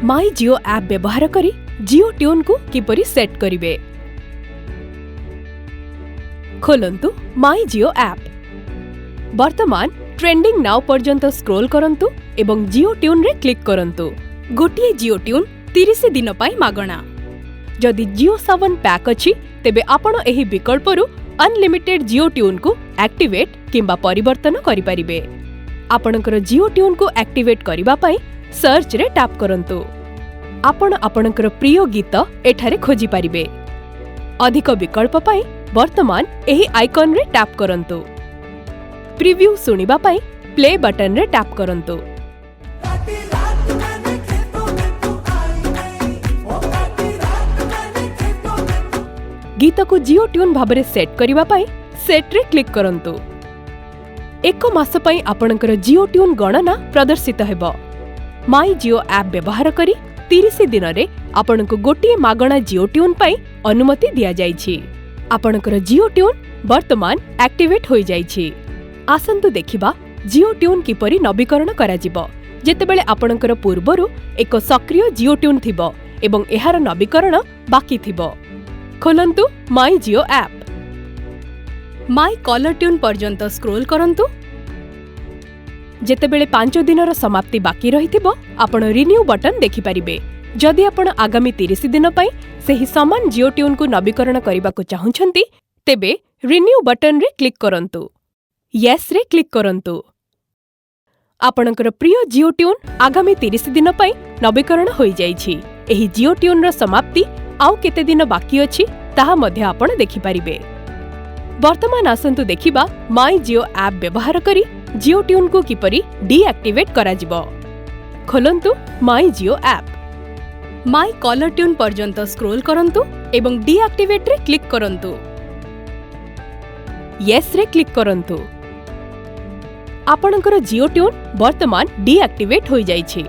माई जियो app व्यवहार करी जियो tune को किपरि सेट करिवे। खोलंतु माई जियो ऐप। वर्तमान ट्रेंडिंग नाउ पर्यंत स्क्रोल करंतु एवं जियो ट्यून रे क्लिक करंतु। गोटिए जियो ट्यून 30 दिन पाई मागणा। जदि जियो सावन पैक अछि तेबे आपण एही विकल्परु अनलिमिटेड जियो ट्यून को एक्टिवेट किंबा परिवर्तन करि परिबे। आपणकर जियो ट्यून को एक्टिवेट करिबा पई सर्च रे टैप करंतु। आपण आपणकर प्रिय गीत एठारे खोजि परिबे। अधिक विकल्प पई वर्तमान एही आइकन रे टैप करंतु। प्रीव्यू सुनिबा पई प्ले बटन रे टैप करंतु। गीत को जियो ट्यून भाबरे सेट करिबा पई सेट रे क्लिक करंतु। एक मास पई आपणकर जियो ट्यून गणना प्रदर्शित हेबो। माई जियो ऐप व्यवहार करी 30 दिन रे आपणको गोटिए मागणा जियो ट्यून पई अनुमति दिया जायछि। आपणकर जियो ट्यून वर्तमान एक्टिवेट होई जायछि। आसंतु देखिबा जियो ट्यून किपरि नवीकरण करा जिवो। जेतेबेले आपणकर पूर्वरु एक सक्रिय जियो ट्यून थिबो एवं एहार नवीकरण बाकी थिबो। खोलंतु माई जियो ऐप। माई कलर ट्यून पर्यंत स्क्रोल करंतु। जेतेबेले 5 दिनर समाप्ति बाकी रहिथिबो आपण रिन्यू बटन देखि परिबे। जदि आपण आगामी 30 दिन पई सेही समान जियो ट्यून को नवीकरण करिबाको चाहुछंती तेबे रिन्यू बटन रे क्लिक करंतु। यस रे क्लिक करंतु। आपणकर प्रिय जियो ट्यून आगामी 30 दिन पई नवीकरण होई जाईछि। एही जियो ट्यून रो समाप्ति आउ केते दिन बाकी अछि ताहा मध्ये आपण देखि परिबे। वर्तमान आसंतु देखिबा माई जियो ऐप व्यवहार करी जियो ट्यून को किपरि डीएक्टिवेट करा जिवो। खोलंतु माई जियो ऐप। माई कलर ट्यून पर्यंत स्क्रोल करंतु एवं डीएक्टिवेट रे क्लिक करंतु। यस रे क्लिक करंतु। आपणकर जियो ट्यून वर्तमान डीएक्टिवेट होई जाईछि।